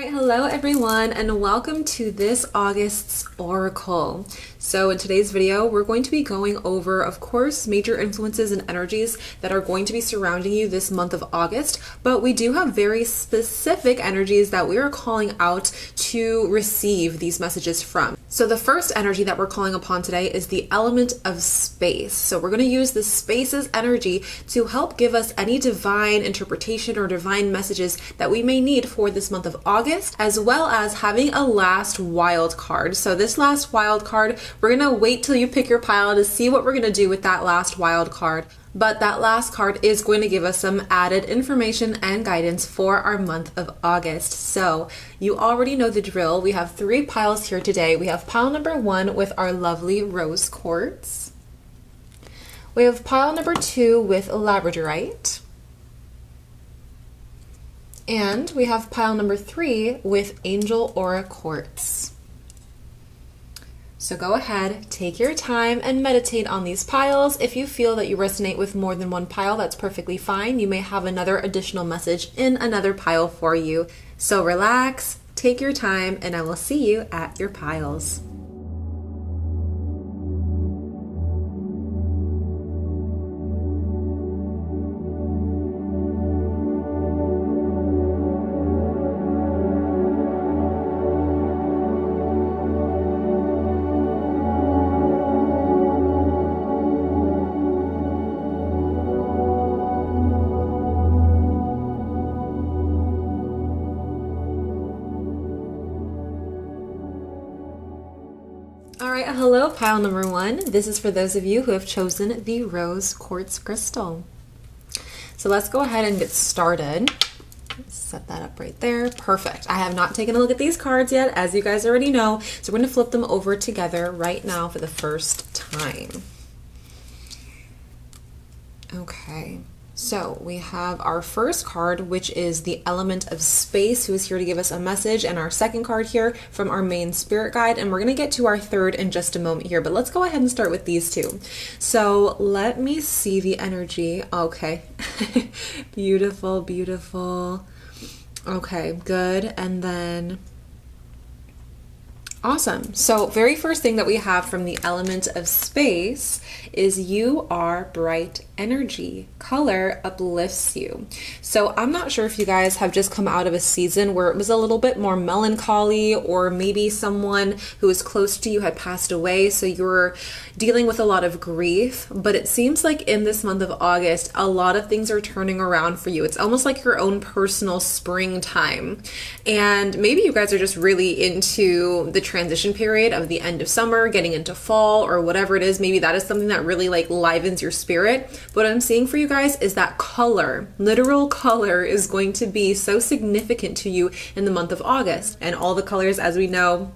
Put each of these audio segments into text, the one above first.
right, hello everyone, and welcome to this August's Oracle. So in today's video, we're going to be going over, of course, major influences and energies that are going to be surrounding you this month of August, but we do have very specific energies that we are calling out to receive these messages from. So the first energy that we're calling upon today is the element of space. So we're going to use the space's energy to help give us any divine interpretation or divine messages that we may need for this month of August, as well as having a last wild card. So this last wild card, we're going to wait till you pick your pile to see what we're going to do with that last wild card. But that last card is going to give us some added information and guidance for our month of August. So you already know the drill. We have 3 piles here today. We have pile number 1 with our lovely rose quartz. We have pile number 2 with labradorite. And we have pile number 3 with angel aura quartz. So go ahead, take your time and meditate on these piles. If you feel that you resonate with more than one pile, that's perfectly fine. You may have another additional message in another pile for you. So relax, take your time, and I will see you at your piles. Hello, pile number 1. This is for those of you who have chosen the rose quartz crystal. So let's go ahead and get started. Set that up right there. Perfect. I have not taken a look at these cards yet, as you guys already know. So we're going to flip them over together right now for the first time. Okay. So we have our first card, which is the element of space, who is here to give us a message, and our second card here from our main spirit guide, and we're going to get to our third in just a moment here, but let's go ahead and start with these two. So let me see the energy. Okay. Beautiful, beautiful. Okay, good. And then awesome. So very first thing that we have from the element of space is you are bright energy. Color uplifts you. So I'm not sure if you guys have just come out of a season where it was a little bit more melancholy, or maybe someone who was close to you had passed away, so you're dealing with a lot of grief. But it seems like in this month of August, a lot of things are turning around for you. It's almost like your own personal springtime. And maybe you guys are just really into the transition period of the end of summer, getting into fall, or whatever it is. Maybe that is something that really like livens your spirit. What I'm seeing for you guys is that color, literal color, is going to be so significant to you in the month of August. And all the colors, as we know,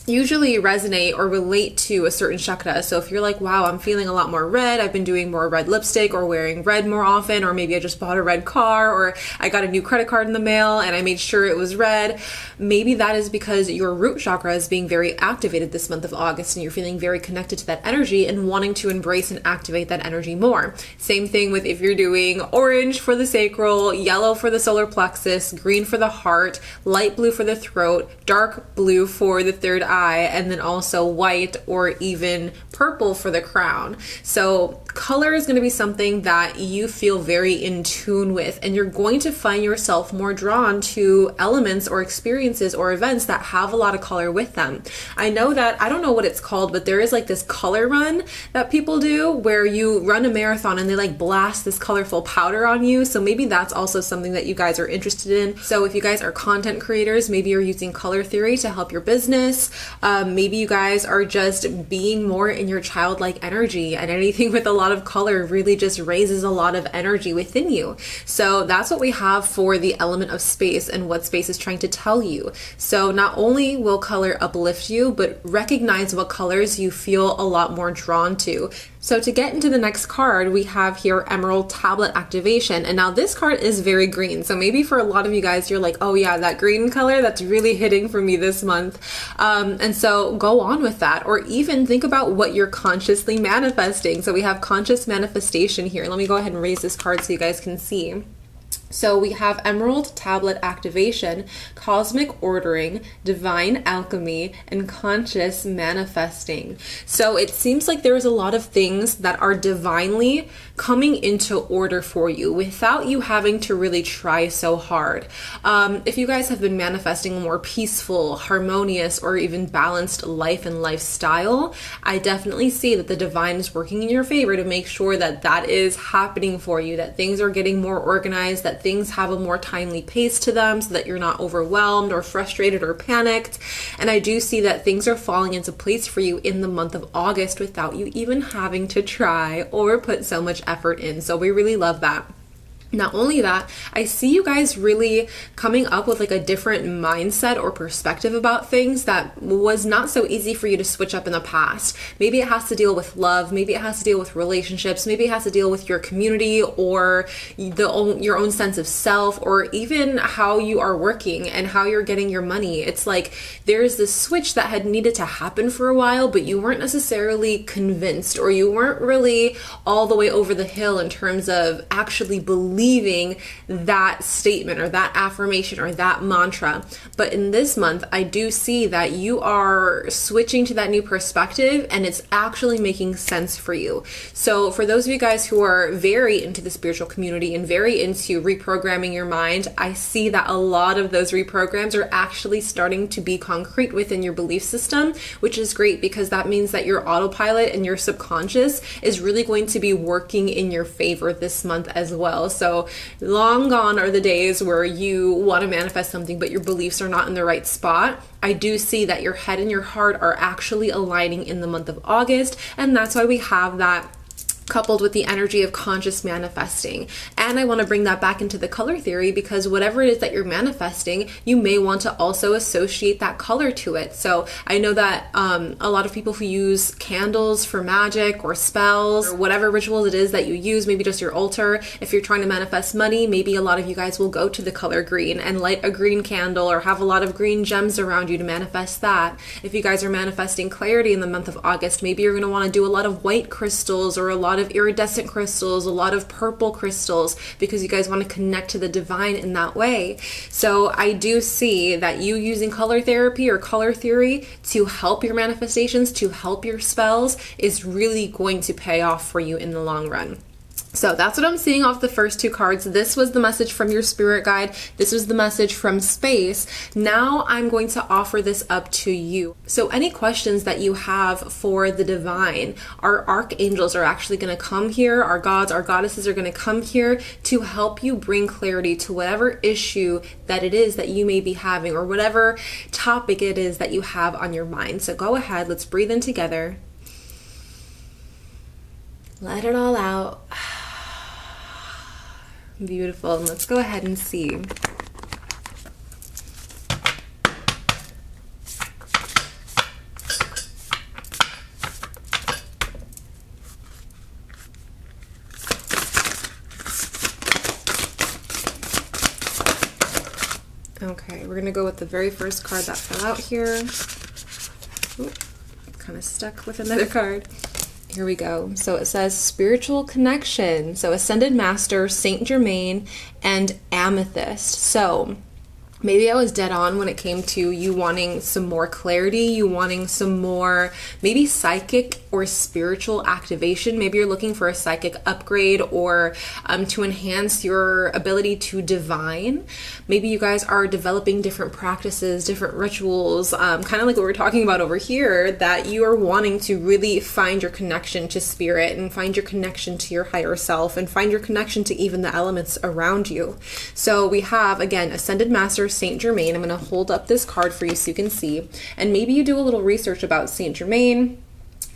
usually resonate or relate to a certain chakra. So if you're like, wow, I'm feeling a lot more red, I've been doing more red lipstick or wearing red more often, or maybe I just bought a red car, or I got a new credit card in the mail and I made sure it was red, maybe that is because your root chakra is being very activated this month of August, and you're feeling very connected to that energy and wanting to embrace and activate that energy more. Same thing with if you're doing orange for the sacral, yellow for the solar plexus, green for the heart, light blue for the throat, dark blue for the third eye, and then also white or even purple for the crown. So color is going to be something that you feel very in tune with, and you're going to find yourself more drawn to elements or experiences or events that have a lot of color with them. I know that, I don't know what it's called, but there is like this color run that people do where you run a marathon and they like blast this colorful powder on you. So maybe that's also something that you guys are interested in. So if you guys are content creators, maybe you're using color theory to help your business. Maybe you guys are just being more in your childlike energy, and anything with a lot of color really just raises a lot of energy within you. So that's what we have for the element of space and what space is trying to tell you. So not only will color uplift you, but recognize what colors you feel a lot more drawn to. So to get into the next card, we have here Emerald Tablet Activation. And now this card is very green. So maybe for a lot of you guys, you're like, oh yeah, that green color, that's really hitting for me this month. And so go on with that, or even think about what you're consciously manifesting. So we have conscious manifestation here. Let me go ahead and raise this card so you guys can see. So we have Emerald Tablet Activation, Cosmic Ordering, Divine Alchemy, and Conscious Manifesting. So it seems like there is a lot of things that are divinely coming into order for you without you having to really try so hard. If you guys have been manifesting a more peaceful, harmonious, or even balanced life and lifestyle, I definitely see that the divine is working in your favor to make sure that that is happening for you, that things are getting more organized, that things have a more timely pace to them so that you're not overwhelmed or frustrated or panicked. And I do see that things are falling into place for you in the month of August without you even having to try or put so much effort in. So we really love that. Not only that, I see you guys really coming up with like a different mindset or perspective about things that was not so easy for you to switch up in the past. Maybe it has to deal with love, maybe it has to deal with relationships, maybe it has to deal with your community or your own sense of self, or even how you are working and how you're getting your money. It's like there's this switch that had needed to happen for a while, but you weren't necessarily convinced, or you weren't really all the way over the hill in terms of actually believing that statement or that affirmation or that mantra. But in this month, I do see that you are switching to that new perspective and it's actually making sense for you. So for those of you guys who are very into the spiritual community and very into reprogramming your mind, I see that a lot of those reprograms are actually starting to be concrete within your belief system, which is great because that means that your autopilot and your subconscious is really going to be working in your favor this month as well. So long gone are the days where you want to manifest something, but your beliefs are not in the right spot. I do see that your head and your heart are actually aligning in the month of August, and that's why we have that coupled with the energy of conscious manifesting. And I want to bring that back into the color theory because whatever it is that you're manifesting, you may want to also associate that color to it. So I know that a lot of people who use candles for magic or spells or whatever rituals it is that you use, maybe just your altar, if you're trying to manifest money, maybe a lot of you guys will go to the color green and light a green candle or have a lot of green gems around you to manifest that. If you guys are manifesting clarity in the month of August, maybe you're going to want to do a lot of white crystals or a lot of iridescent crystals, a lot of purple crystals, because you guys want to connect to the divine in that way. So I do see that you using color therapy or color theory to help your manifestations, to help your spells, is really going to pay off for you in the long run. So that's what I'm seeing off the first two cards. This was the message from your spirit guide. This was the message from space. Now I'm going to offer this up to you. So any questions that you have for the divine, our archangels are actually going to come here. Our gods, our goddesses are going to come here to help you bring clarity to whatever issue that it is that you may be having or whatever topic it is that you have on your mind. So go ahead, let's breathe in together. Let it all out. Beautiful. And let's go ahead and see. Okay, we're going to go with the very first card that fell out here. Ooh, kind of stuck with another card. Here we go. So it says spiritual connection. So Ascended Master, Saint Germain, and Amethyst. So maybe I was dead on when it came to you wanting some more clarity, you wanting some more maybe psychic or spiritual activation. Maybe you're looking for a psychic upgrade or to enhance your ability to divine. Maybe you guys are developing different practices, different rituals, kind of like what we're talking about over here, that you are wanting to really find your connection to spirit and find your connection to your higher self and find your connection to even the elements around you. So we have, again, Ascended Master, Saint Germain. I'm going to hold up this card for you so you can see. And maybe you do a little research about Saint Germain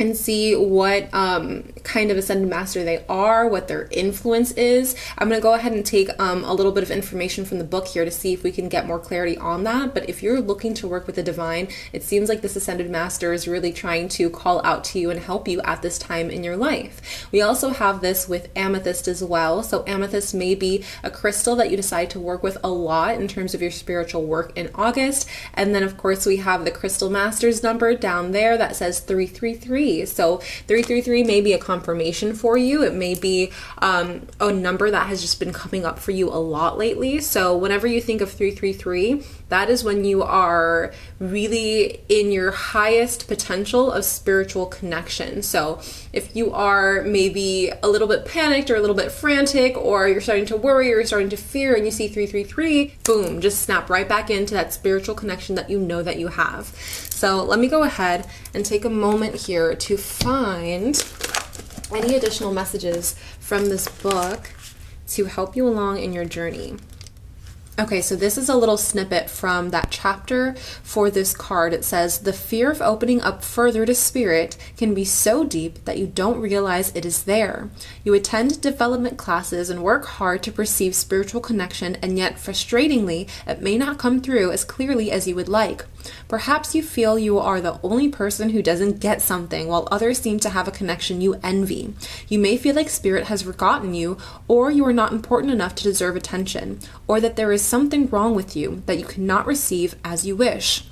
and see what kind of Ascended Master they are, what their influence is. I'm going to go ahead and take a little bit of information from the book here to see if we can get more clarity on that. But if you're looking to work with the divine, it seems like this Ascended Master is really trying to call out to you and help you at this time in your life. We also have this with Amethyst as well. So Amethyst may be a crystal that you decide to work with a lot in terms of your spiritual work in August. And then of course we have the Crystal Masters number down there that says 333. 333. So 333 may be a confirmation for you. It may be a number that has just been coming up for you a lot lately. So whenever you think of 333, that is when you are really in your highest potential of spiritual connection. So if you are maybe a little bit panicked or a little bit frantic, or you're starting to worry or you're starting to fear, and you see 333, boom, just snap right back into that spiritual connection that you know that you have. So let me go ahead and take a moment here to find any additional messages from this book to help you along in your journey. Okay, so this is a little snippet from that chapter for this card. It says, the fear of opening up further to spirit can be so deep that you don't realize it is there. You attend development classes and work hard to perceive spiritual connection, and yet, frustratingly, it may not come through as clearly as you would like. Perhaps you feel you are the only person who doesn't get something, while others seem to have a connection you envy. You may feel like spirit has forgotten you, or you are not important enough to deserve attention, or that there is something wrong with you that you cannot receive as you wish.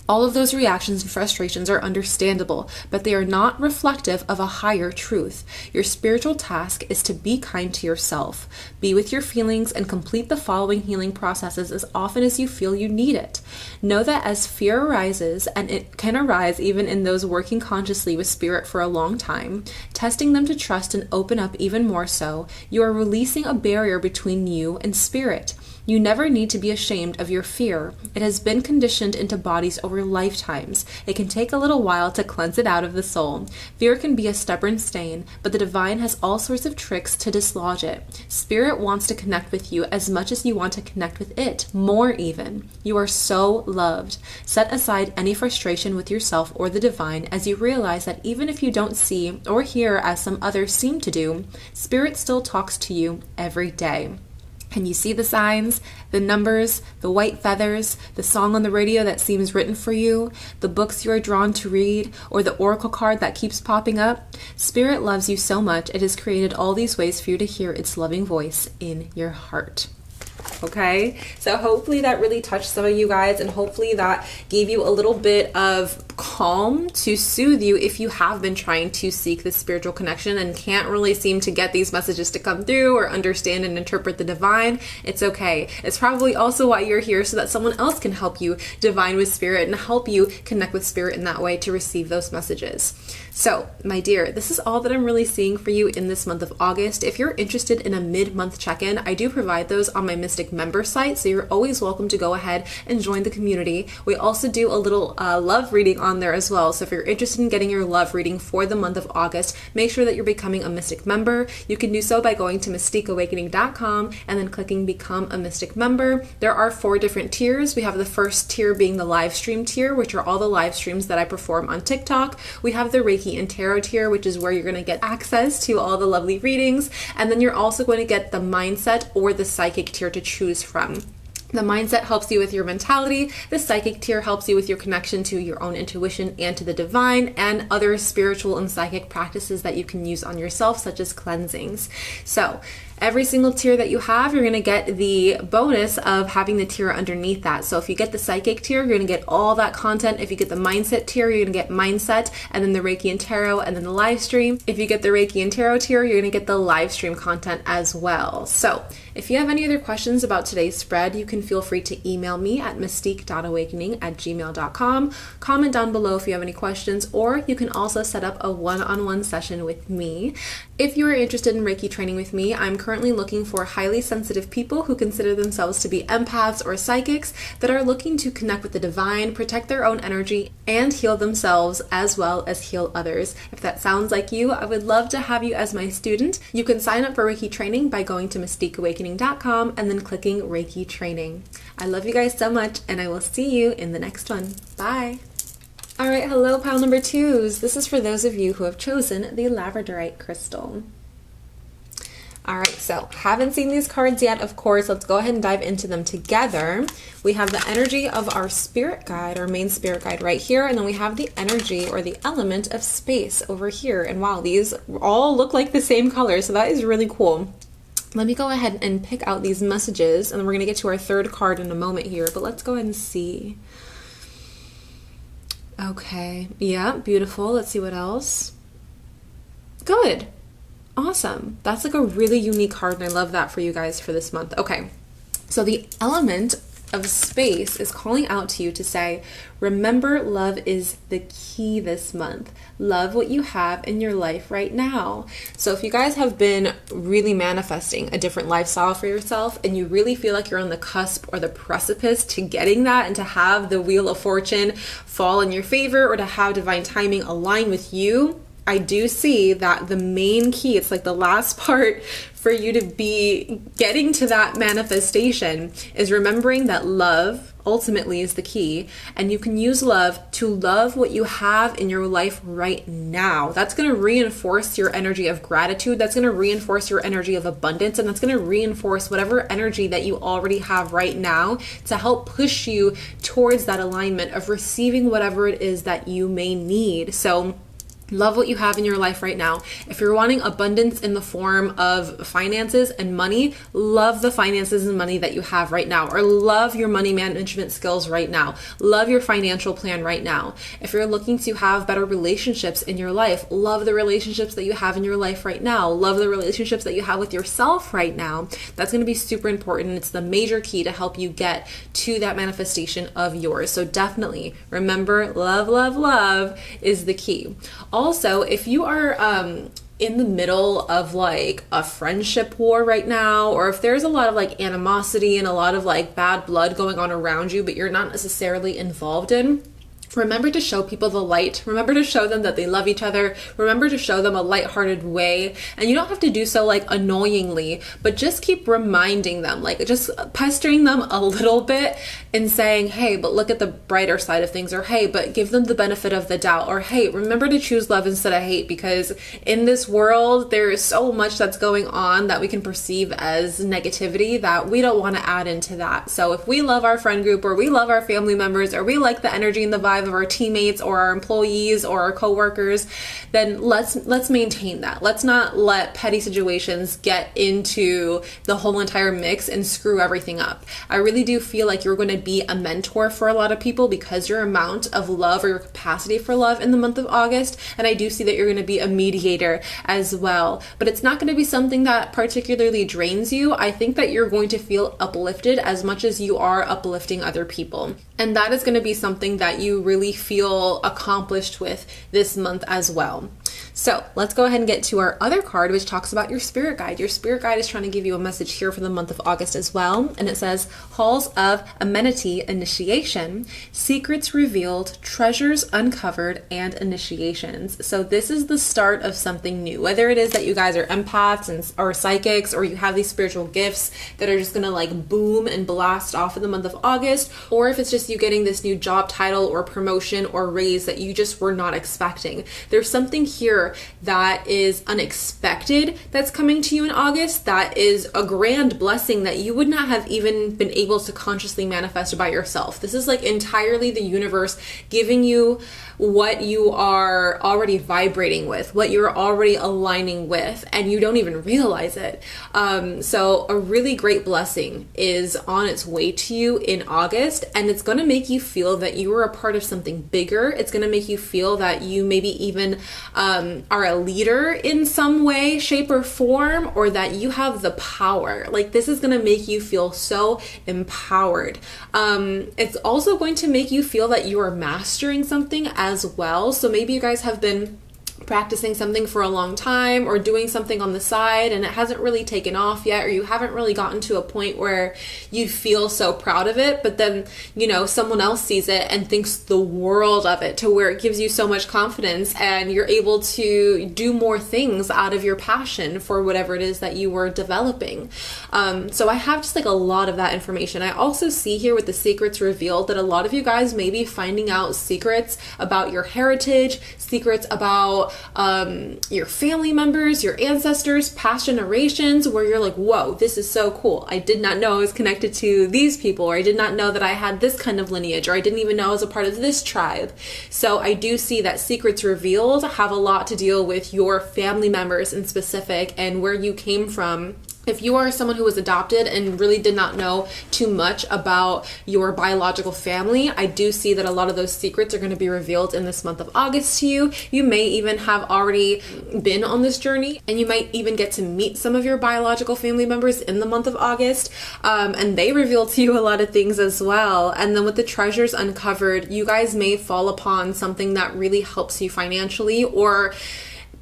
All of those reactions and frustrations are understandable, but they are not reflective of a higher truth. Your spiritual task is to be kind to yourself. Be with your feelings and complete the following healing processes as often as you feel you need it. Know that as fear arises, and it can arise even in those working consciously with spirit for a long time, testing them to trust and open up even more so, you are releasing a barrier between you and spirit. You never need to be ashamed of your fear. It has been conditioned into bodies over lifetimes. It can take a little while to cleanse it out of the soul. Fear can be a stubborn stain, but the divine has all sorts of tricks to dislodge it. Spirit wants to connect with you as much as you want to connect with it, more even. You are so loved. Set aside any frustration with yourself or the divine as you realize that even if you don't see or hear as some others seem to do, Spirit still talks to you every day. And you see the signs, the numbers, the white feathers, the song on the radio that seems written for you, the books you are drawn to read, or the oracle card that keeps popping up. Spirit loves you so much, it has created all these ways for you to hear its loving voice in your heart. Okay, so hopefully that really touched some of you guys, and hopefully that gave you a little bit of calm to soothe you if you have been trying to seek this spiritual connection and can't really seem to get these messages to come through or understand and interpret the divine. It's okay. It's probably also why you're here, so that someone else can help you divine with spirit and help you connect with spirit in that way to receive those messages. So, my dear, this is all that I'm really seeing for you in this month of August. If you're interested in a mid-month check-in, I do provide those on my Mystic member site, so you're always welcome to go ahead and join the community. We also do a little love reading on there as well, so if you're interested in getting your love reading for the month of August, make sure that you're becoming a Mystic member. You can do so by going to mystiqueawakening.com and then clicking Become a Mystic Member. There are 4 different tiers. We have the first tier being the live stream tier, which are all the live streams that I perform on TikTok. We have the Reiki and Tarot tier, which is where you're going to get access to all the lovely readings, and then you're also going to get the mindset or the psychic tier to choose from. The mindset helps you with your mentality. The psychic tier helps you with your connection to your own intuition and to the divine, and other spiritual and psychic practices that you can use on yourself, such as cleansings. So every single tier that you have, you're going to get the bonus of having the tier underneath that. So if you get the psychic tier, you're going to get all that content. If you get the mindset tier, you're going to get mindset, and then the Reiki and Tarot, and then the live stream. If you get the Reiki and Tarot tier, you're going to get the live stream content as well. So if you have any other questions about today's spread, you can feel free to email me at mystique.awakening@gmail.com. Comment down below if you have any questions, or you can also set up a one-on-one session with me. If you are interested in Reiki training with me, I'm currently looking for highly sensitive people who consider themselves to be empaths or psychics that are looking to connect with the divine, protect their own energy, and heal themselves as well as heal others. If that sounds like you, I would love to have you as my student. You can sign up for Reiki training by going to mystiqueawakening.com and then clicking Reiki training. I love you guys so much, and I will see you in the next one. Bye. All right, hello pile number 2s. This is for those of you who have chosen the labradorite crystal. All right, so haven't seen these cards yet, of course. Let's go ahead and dive into them together. We have the energy of our spirit guide, our main spirit guide right here, and then we have the energy or the element of space over here. And wow, these all look like the same color, so that is really cool. Let me go ahead and pick out these messages, and then we're going to get to our third card in a moment here, but let's go ahead and see. Okay. Yeah, beautiful. Let's see what else. Good. Awesome. That's like a really unique card, and I love that for you guys for this month. Okay. So the element of space is calling out to you to say, remember, love is the key this month. Love what you have in your life right now. So if you guys have been really manifesting a different lifestyle for yourself and you really feel like you're on the cusp or the precipice to getting that and to have the wheel of fortune fall in your favor or to have divine timing align with you, I do see that the main key, it's like the last part for you to be getting to that manifestation, is remembering that love ultimately is the key, and you can use love to love what you have in your life right now. That's going to reinforce your energy of gratitude. That's going to reinforce your energy of abundance, and that's going to reinforce whatever energy that you already have right now to help push you towards that alignment of receiving whatever it is that you may need. So love what you have in your life right now. If you're wanting abundance in the form of finances and money, love the finances and money that you have right now, or love your money management skills right now. Love your financial plan right now. If you're looking to have better relationships in your life, love the relationships that you have in your life right now. Love the relationships that you have with yourself right now. That's going to be super important. It's the major key to help you get to that manifestation of yours. So definitely remember, love, love, love is the key. Also, if you are in the middle of like a friendship war right now, or if there's a lot of like animosity and a lot of like bad blood going on around you, but you're not necessarily involved in, remember to show people the light. Remember to show them that they love each other. Remember to show them a lighthearted way. And you don't have to do so like annoyingly, but just keep reminding them, like just pestering them a little bit and saying, hey, but look at the brighter side of things, or hey, but give them the benefit of the doubt, or hey, remember to choose love instead of hate, because in this world, there is so much that's going on that we can perceive as negativity that we don't want to add into that. So if we love our friend group, or we love our family members, or we like the energy and the vibe of our teammates or our employees or our coworkers, then let's maintain that. Let's not let petty situations get into the whole entire mix and screw everything up. I really do feel like you're going to be a mentor for a lot of people because your amount of love, or your capacity for love in the month of August, and I do see that you're going to be a mediator as well. But it's not going to be something that particularly drains you. I think that you're going to feel uplifted as much as you are uplifting other people. And that is going to be something that you really feel accomplished with this month as well. So let's go ahead and get to our other card, which talks about your spirit guide. Your spirit guide is trying to give you a message here for the month of August as well. And it says, halls of amenity initiation, secrets revealed, treasures uncovered, and initiations. So this is the start of something new, whether it is that you guys are empaths or psychics, or you have these spiritual gifts that are just going to like boom and blast off in the month of August, or if it's just you getting this new job title or promotion or raise that you just were not expecting. There's something here that is unexpected that's coming to you in August that is a grand blessing that you would not have even been able to consciously manifest by yourself. This is like entirely the universe giving you what you are already vibrating with, what you're already aligning with, and you don't even realize it. So a really great blessing is on its way to you in August, and it's going to make you feel that you are a part of something bigger. It's going to make you feel that you maybe even are a leader in some way, shape, or form, or that you have the power. Like, this is going to make you feel so empowered. It's also going to make you feel that you are mastering something as well. So maybe you guys have been practicing something for a long time, or doing something on the side and it hasn't really taken off yet, or you haven't really gotten to a point where you feel so proud of it, but then, you know, someone else sees it and thinks the world of it, to where it gives you so much confidence and you're able to do more things out of your passion for whatever it is that you were developing. So I have just like a lot of that information. I also see here with the secrets revealed that a lot of you guys may be finding out secrets about your heritage, secrets about your family members, your ancestors, past generations, where you're like, whoa, this is so cool. I did not know I was connected to these people, or I did not know that I had this kind of lineage, or I didn't even know I was a part of this tribe. So I do see that secrets revealed have a lot to deal with your family members in specific and where you came from If you are someone who was adopted and really did not know too much about your biological family, I do see that a lot of those secrets are going to be revealed in this month of August to you. You may even have already been on this journey, and you might even get to meet some of your biological family members in the month of August, and they reveal to you a lot of things as well. And then with the treasures uncovered, you guys may fall upon something that really helps you financially, or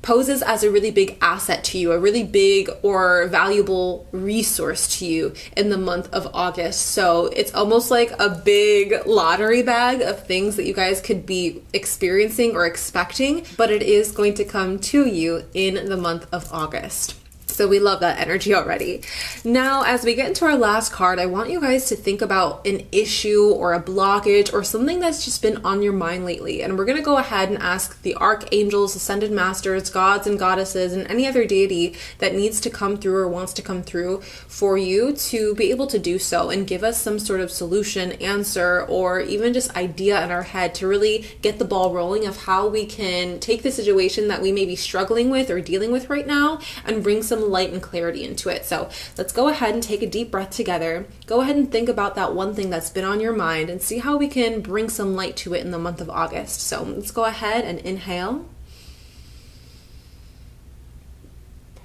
poses as a really big asset to you, a really big or valuable resource to you in the month of August. So it's almost like a big lottery bag of things that you guys could be experiencing or expecting, but it is going to come to you in the month of August. So we love that energy already. Now, as we get into our last card, I want you guys to think about an issue or a blockage or something that's just been on your mind lately. And we're going to go ahead and ask the archangels, ascended masters, gods and goddesses, and any other deity that needs to come through or wants to come through for you to be able to do so and give us some sort of solution, answer, or even just idea in our head to really get the ball rolling of how we can take the situation that we may be struggling with or dealing with right now and bring some light and clarity into it. So let's go ahead and take a deep breath together. Go ahead and think about that one thing that's been on your mind and see how we can bring some light to it in the month of August. So let's go ahead and inhale.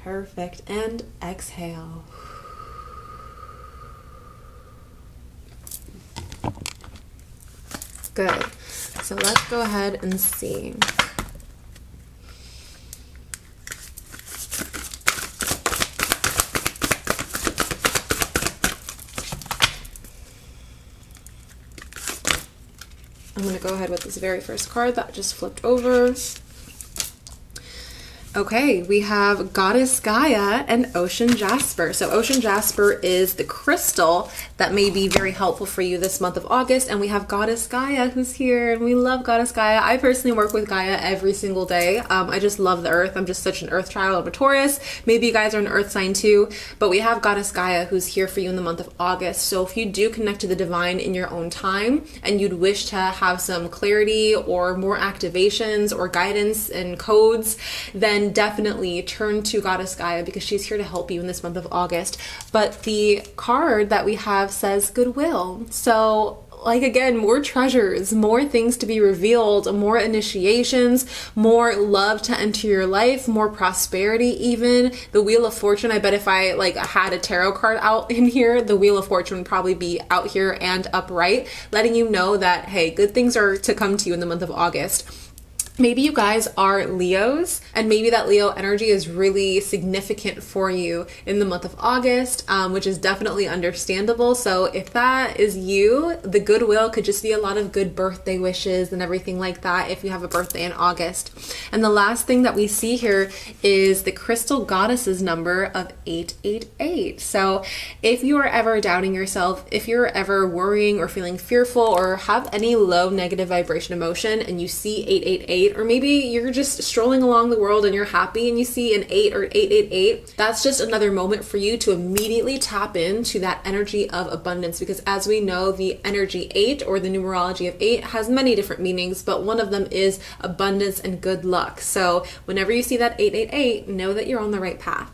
Perfect. And exhale. Good. So let's go ahead and see. I'm going to go ahead with this very first card that just flipped over. Okay, we have Goddess Gaia and Ocean Jasper. So Ocean Jasper is the crystal that may be very helpful for you this month of August. And we have Goddess Gaia who's here, and we love Goddess Gaia. I personally work with Gaia every single day. I just love the earth. I'm just such an earth child. I'm a Taurus. Maybe you guys are an earth sign too. But we have Goddess Gaia who's here for you in the month of August. So if you do connect to the divine in your own time and you'd wish to have some clarity or more activations or guidance and codes, then definitely turn to Goddess Gaia because she's here to help you in this month of August. But the card that we have says goodwill. So like, again, more treasures, more things to be revealed, more initiations, more love to enter your life, more prosperity even. The Wheel of Fortune, I bet if I had a tarot card out in here, the Wheel of Fortune would probably be out here and upright, letting you know that, hey, good things are to come to you in the month of August. Maybe you guys are Leos, and maybe that Leo energy is really significant for you in the month of August, which is definitely understandable. So if that is you, the goodwill could just be a lot of good birthday wishes and everything like that if you have a birthday in August. And the last thing that we see here is the crystal goddess's number of 888. So if you are ever doubting yourself, if you're ever worrying or feeling fearful or have any low negative vibration emotion and you see 888, or maybe you're just strolling along the world and you're happy and you see an 8 or 888, that's just another moment for you to immediately tap into that energy of abundance. Because as we know, the energy 8 or the numerology of 8 has many different meanings, but one of them is abundance and good luck. So whenever you see that 888, know that you're on the right path.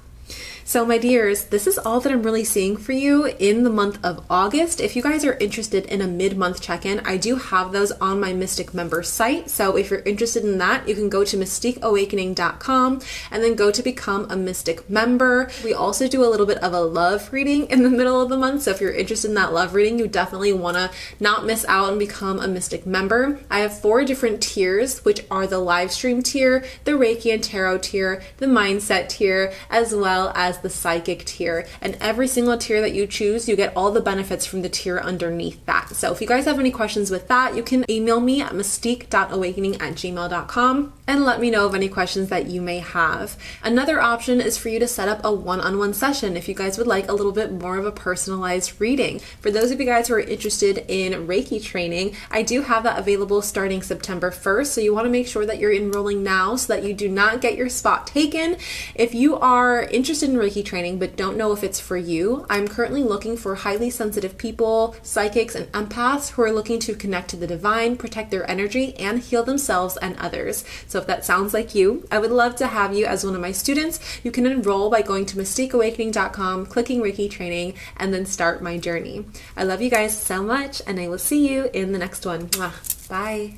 So my dears, this is all that I'm really seeing for you in the month of August. If you guys are interested in a mid-month check-in, I do have those on my Mystic member site. So if you're interested in that, you can go to mystiqueawakening.com and then go to become a Mystic member. We also do a little bit of a love reading in the middle of the month. So if you're interested in that love reading, you definitely want to not miss out and become a Mystic member. I have 4 different tiers, which are the live stream tier, the Reiki and Tarot tier, the mindset tier, as well as the psychic tier. And every single tier that you choose, you get all the benefits from the tier underneath that. So if you guys have any questions with that, you can email me at mystique.awakening@gmail.com and let me know of any questions that you may have. Another option is for you to set up a one-on-one session if you guys would like a little bit more of a personalized reading. For those of you guys who are interested in Reiki training, I do have that available starting September 1st. So you want to make sure that you're enrolling now so that you do not get your spot taken. If you are interested in Reiki training but don't know if it's for you, I'm currently looking for highly sensitive people, psychics, and empaths who are looking to connect to the divine, protect their energy, and heal themselves and others. So So if that sounds like you, I would love to have you as one of my students. You can enroll by going to mystiqueawakening.com, clicking Reiki Training, and then start my journey. I love you guys so much, and I will see you in the next one. Mwah. Bye.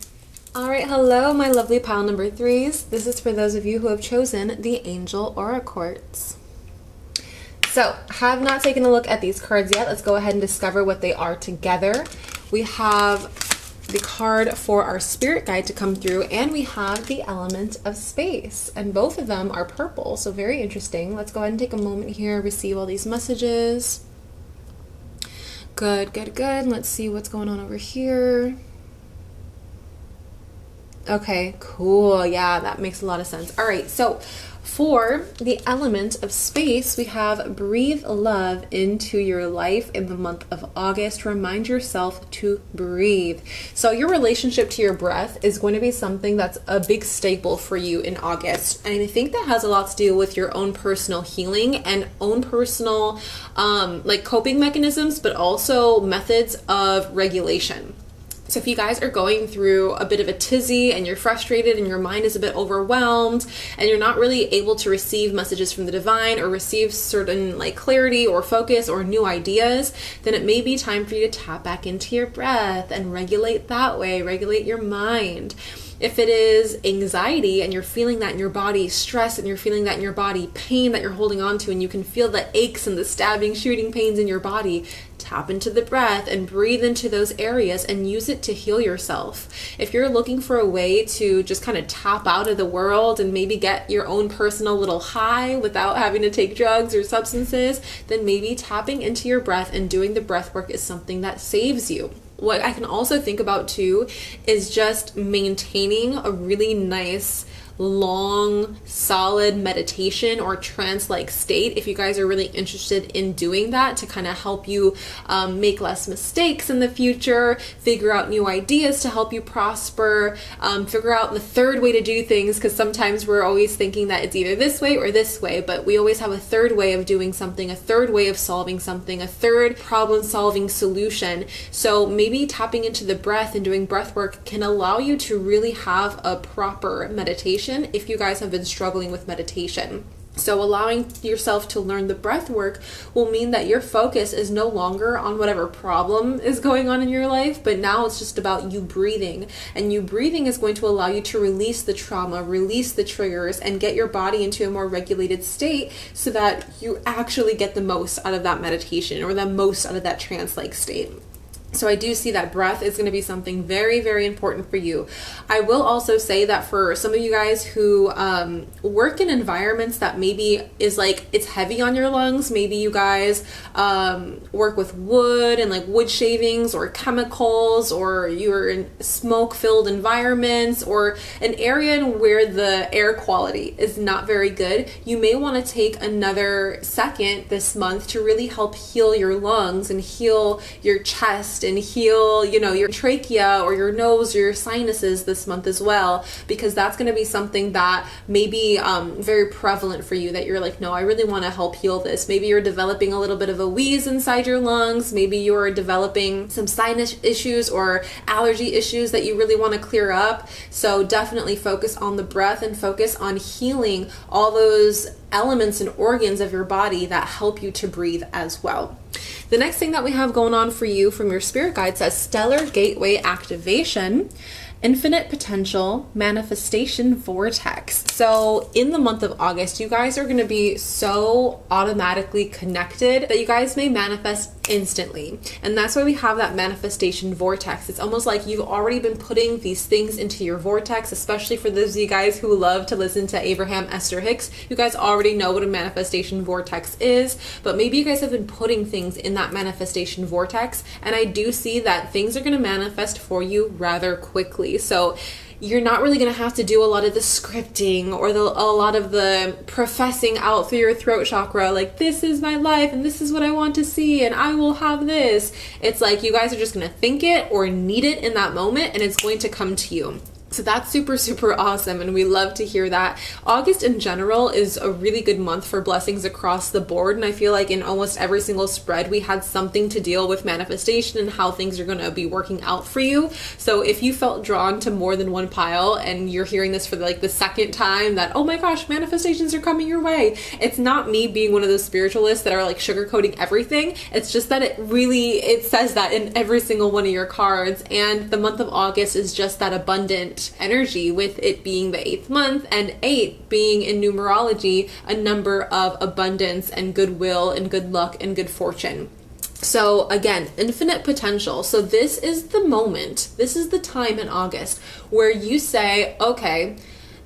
All right, hello, my lovely pile number 3s. This is for those of you who have chosen the Angel Aura Quartz. So, have not taken a look at these cards yet. Let's go ahead and discover what they are together. We have the card for our spirit guide to come through, and we have the element of space, and both of them are purple, so very interesting. Let's go ahead and take a moment here, receive all these messages. Good, good, good. Let's see what's going on over here. Okay, cool. Yeah, that makes a lot of sense. All right, so for the element of space, we have breathe love into your life in the month of August. Remind yourself to breathe. So your relationship to your breath is going to be something that's a big staple for you in August. And I think that has a lot to do with your own personal healing and own personal like coping mechanisms, but also methods of regulation. So if you guys are going through a bit of a tizzy and you're frustrated and your mind is a bit overwhelmed and you're not really able to receive messages from the divine or receive certain like clarity or focus or new ideas, then it may be time for you to tap back into your breath and regulate that way, regulate your mind. If it is anxiety and you're feeling that in your body, stress and you're feeling that in your body, pain that you're holding on to, and you can feel the aches and the stabbing, shooting pains in your body, tap into the breath and breathe into those areas and use it to heal yourself. If you're looking for a way to just kind of tap out of the world and maybe get your own personal little high without having to take drugs or substances, then maybe tapping into your breath and doing the breath work is something that saves you. What I can also think about too is just maintaining a really nice, long, solid meditation or trance-like state. If you guys are really interested in doing that to kind of help you make less mistakes in the future, figure out new ideas to help you prosper, figure out the third way to do things, because sometimes we're always thinking that it's either this way or this way, but we always have a third way of doing something, a third way of solving something, a third problem-solving solution. So maybe tapping into the breath and doing breath work can allow you to really have a proper meditation if you guys have been struggling with meditation. So allowing yourself to learn the breath work will mean that your focus is no longer on whatever problem is going on in your life, but now it's just about you breathing. And you breathing is going to allow you to release the trauma, release the triggers, and get your body into a more regulated state so that you actually get the most out of that meditation or the most out of that trance-like state. So I do see that breath is going to be something very, very important for you. I will also say that for some of you guys who work in environments that maybe is like, it's heavy on your lungs, maybe you guys work with wood and like wood shavings or chemicals, or you're in smoke-filled environments or an area where the air quality is not very good, you may want to take another second this month to really help heal your lungs and heal your chest and heal, you know, your trachea or your nose or your sinuses this month as well, because that's going to be something that may be very prevalent for you, that you're like, no, I really want to help heal this. Maybe you're developing a little bit of a wheeze inside your lungs. Maybe you're developing some sinus issues or allergy issues that you really want to clear up. So definitely focus on the breath and focus on healing all those elements and organs of your body that help you to breathe as well. The next thing that we have going on for you from your spirit guide says Stellar Gateway Activation, Infinite Potential, Manifestation Vortex. So in the month of August, you guys are going to be so automatically connected that you guys may manifest instantly. And that's why we have that manifestation vortex. It's almost like you've already been putting these things into your vortex, especially for those of you guys who love to listen to Abraham Esther Hicks. You guys already know what a manifestation vortex is, but maybe you guys have been putting things in that manifestation vortex. And I do see that things are going to manifest for you rather quickly. So you're not really going to have to do a lot of the scripting or a lot of the professing out through your throat chakra, like, this is my life and this is what I want to see and I will have this. It's like you guys are just going to think it or need it in that moment and it's going to come to you. So that's super, super awesome, and we love to hear that. August in general is a really good month for blessings across the board, and I feel like in almost every single spread we had something to deal with manifestation and how things are going to be working out for you. So if you felt drawn to more than one pile and you're hearing this for like the second time that, oh my gosh, manifestations are coming your way, it's not me being one of those spiritualists that are like sugarcoating everything. It's just that it says that in every single one of your cards, and the month of August is just that abundant energy, with it being the 8th month and 8 being in numerology a number of abundance and goodwill and good luck and good fortune. So again, infinite potential. So this is the moment, this is the time in August where you say, okay,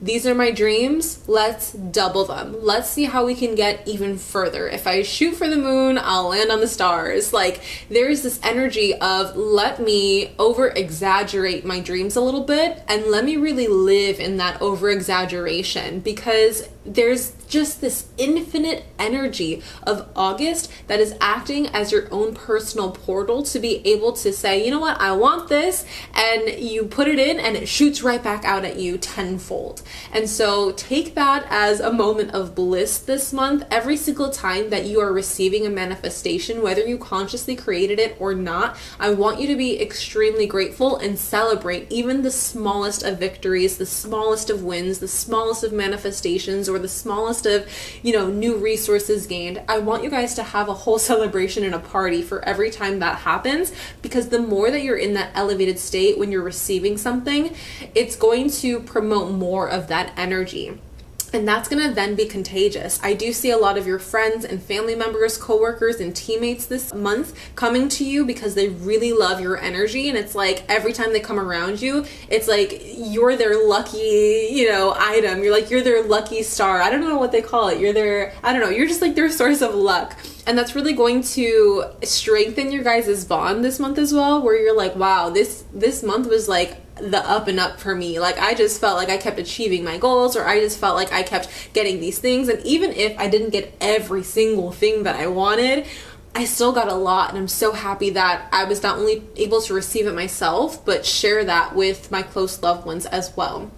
these are my dreams, let's double them. Let's see how we can get even further. If I shoot for the moon, I'll land on the stars. Like, there's this energy of, let me over exaggerate my dreams a little bit and let me really live in that over exaggeration, because there's just this infinite energy of August that is acting as your own personal portal to be able to say, you know what, I want this, and you put it in and it shoots right back out at you tenfold. And so take that as a moment of bliss this month. Every single time that you are receiving a manifestation, whether you consciously created it or not, I want you to be extremely grateful and celebrate even the smallest of victories, the smallest of wins, the smallest of manifestations, or the smallest of, new resources gained. I want you guys to have a whole celebration and a party for every time that happens, because the more that you're in that elevated state when you're receiving something, it's going to promote more of that energy. And that's going to then be contagious. I do see a lot of your friends and family members, coworkers, and teammates this month coming to you because they really love your energy. And it's like every time they come around you, it's like you're their lucky, item. You're their lucky star. I don't know what they call it. You're just like their source of luck. And that's really going to strengthen your guys' bond this month as well, where you're like, wow, this month was like the up and up for me. Like, I just felt like I kept achieving my goals, or I just felt like I kept getting these things. And even if I didn't get every single thing that I wanted, I still got a lot, and I'm so happy that I was not only able to receive it myself, but share that with my close loved ones as well.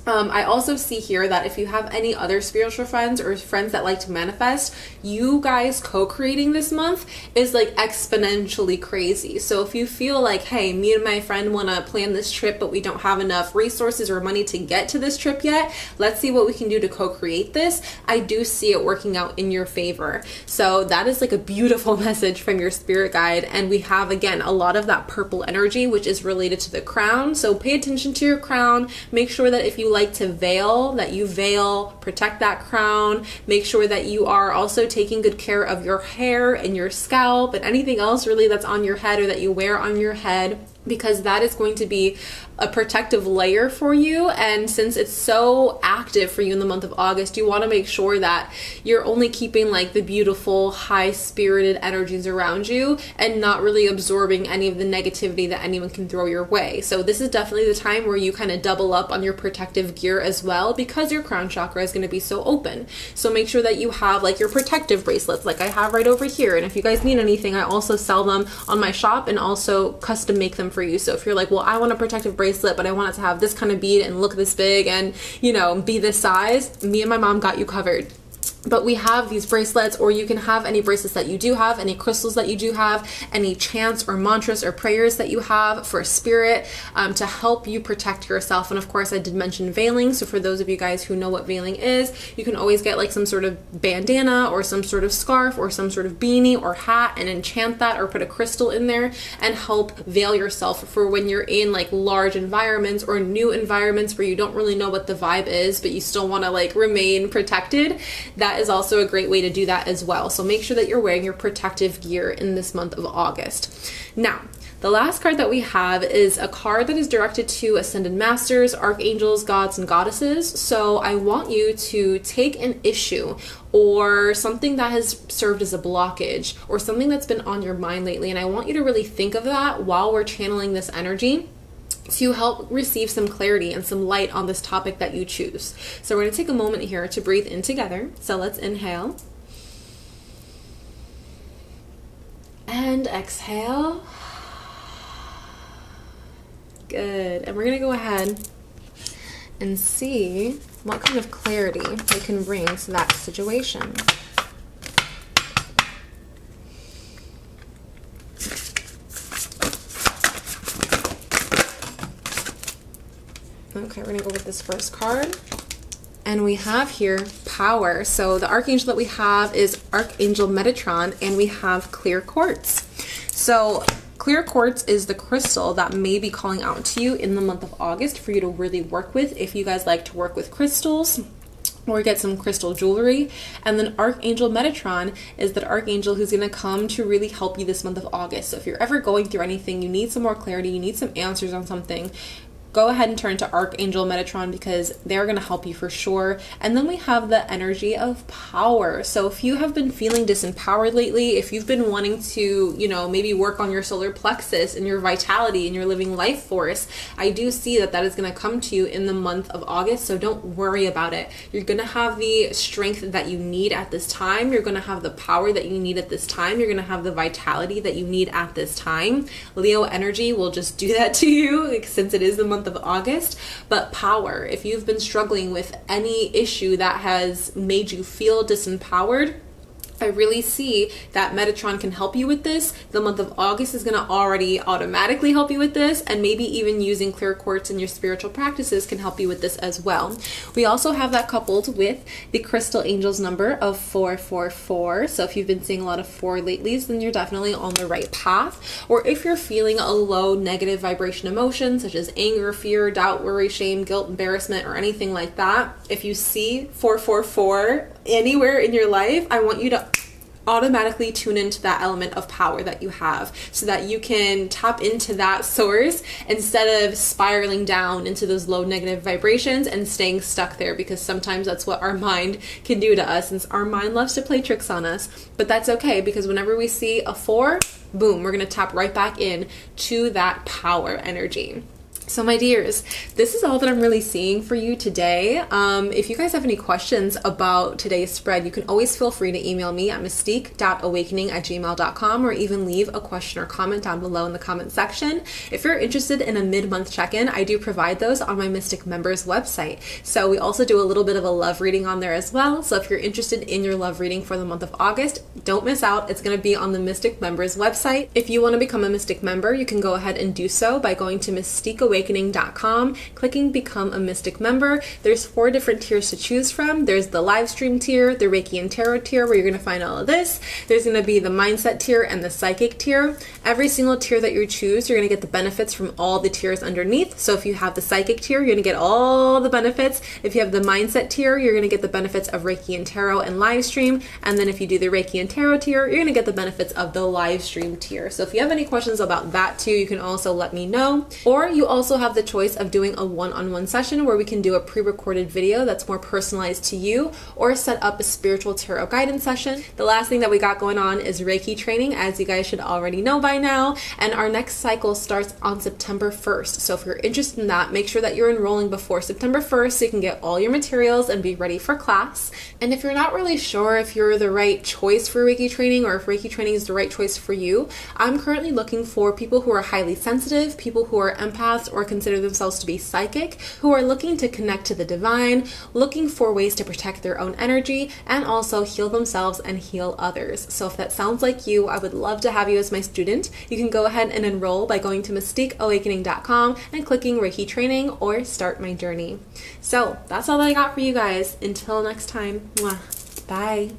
I also see here that if you have any other spiritual friends or friends that like to manifest, you guys co-creating this month is like exponentially crazy. So if you feel like, hey, me and my friend want to plan this trip, but we don't have enough resources or money to get to this trip yet, let's see what we can do to co-create this. I do see it working out in your favor. So that is like a beautiful message from your spirit guide. And we have, again, a lot of that purple energy, which is related to the crown. So pay attention to your crown. Make sure that if you like to veil, that you veil, protect that crown. Make sure that you are also taking good care of your hair and your scalp and anything else really that's on your head or that you wear on your head, because that is going to be a protective layer for you. And since it's so active for you in the month of August, you want to make sure that you're only keeping like the beautiful, high-spirited energies around you and not really absorbing any of the negativity that anyone can throw your way. So this is definitely the time where you kind of double up on your protective gear as well, because your crown chakra is going to be so open. So make sure that you have like your protective bracelets like I have right over here. And if you guys need anything, I also sell them on my shop and also custom make them for you. So if you're like, well, I want a protective bracelet, but I want it to have this kind of bead and look this big and, be this size, me and my mom got you covered. But we have these bracelets, or you can have any bracelets that you do have, any crystals that you do have, any chants or mantras or prayers that you have for spirit to help you protect yourself. And of course, I did mention veiling. So for those of you guys who know what veiling is, you can always get like some sort of bandana or some sort of scarf or some sort of beanie or hat and enchant that, or put a crystal in there and help veil yourself for when you're in like large environments or new environments where you don't really know what the vibe is, but you still want to like remain protected. That is also a great way to do that as well. So make sure that you're wearing your protective gear in this month of August. Now, the last card that we have is a card that is directed to ascended masters, archangels, gods, and goddesses. So I want you to take an issue or something that has served as a blockage or something that's been on your mind lately, and I want you to really think of that while we're channeling this energy to help receive some clarity and some light on this topic that you choose. So we're going to take a moment here to breathe in together. So let's inhale and exhale. Good. And we're going to go ahead and see what kind of clarity they can bring to that situation. Okay, we're gonna go with this first card. And we have here power. So the archangel that we have is Archangel Metatron, and we have clear quartz. So clear quartz is the crystal that may be calling out to you in the month of August for you to really work with if you guys like to work with crystals or get some crystal jewelry. And then Archangel Metatron is that archangel who's going to come to really help you this month of August. So if you're ever going through anything, you need some more clarity, you need some answers on something, go ahead and turn to Archangel Metatron because they're going to help you for sure. And then we have the energy of power. So if you have been feeling disempowered lately, if you've been wanting to, you know, maybe work on your solar plexus and your vitality and your living life force, I do see that that is going to come to you in the month of August. So don't worry about it. You're going to have the strength that you need at this time. You're going to have the power that you need at this time. You're going to have the vitality that you need at this time. Leo energy will just do that to you since it is the month of August. But power, if you've been struggling with any issue that has made you feel disempowered, I really see that Metatron can help you with this. The month of August is going to already automatically help you with this, and maybe even using clear quartz in your spiritual practices can help you with this as well. We also have that coupled with the crystal angels number of 444. So if you've been seeing a lot of 4 lately, then you're definitely on the right path. Or if you're feeling a low negative vibration emotion such as anger, fear, doubt, worry, shame, guilt, embarrassment, or anything like that, if you see 444 anywhere in your life, I want you to automatically tune into that element of power that you have so that you can tap into that source instead of spiraling down into those low negative vibrations and staying stuck there, because sometimes that's what our mind can do to us, since our mind loves to play tricks on us. But that's okay, because whenever we see a 4, boom, we're going to tap right back in to that power energy. So my dears, this is all that I'm really seeing for you today. If you guys have any questions about today's spread, you can always feel free to email me at mystique.awakening@gmail.com or even leave a question or comment down below in the comment section. If you're interested in a mid-month check-in, I do provide those on my Mystic members website. So we also do a little bit of a love reading on there as well. So if you're interested in your love reading for the month of August, don't miss out. It's going to be on the Mystic members website. If you want to become a Mystic member, you can go ahead and do so by going to mystiqueawakening.com, clicking become a Mystic member. There's 4 different tiers to choose from. There's the live stream tier, the Reiki and Tarot tier, where you're going to find all of this. There's going to be the mindset tier and the psychic tier. Every single tier that you choose, you're going to get the benefits from all the tiers underneath. So if you have the psychic tier, you're going to get all the benefits. If you have the mindset tier, you're going to get the benefits of Reiki and Tarot and live stream. And then if you do the Reiki and Tarot tier, you're going to get the benefits of the live stream tier. So if you have any questions about that too, you can also let me know. Or you also have the choice of doing a one-on-one session where we can do a pre-recorded video that's more personalized to you, or set up a spiritual tarot guidance session. The last thing that we got going on is Reiki training, as you guys should already know by now, and our next cycle starts on September 1st. So if you're interested in that, make sure that you're enrolling before September 1st so you can get all your materials and be ready for class. And if you're not really sure if you're the right choice for Reiki training, or if Reiki training is the right choice for you, I'm currently looking for people who are highly sensitive, people who are empaths or consider themselves to be psychic, who are looking to connect to the divine, looking for ways to protect their own energy, and also heal themselves and heal others. So if that sounds like you, I would love to have you as my student. You can go ahead and enroll by going to mystiqueawakening.com and clicking Reiki training or start my journey. So that's all that I got for you guys. Until next time, bye.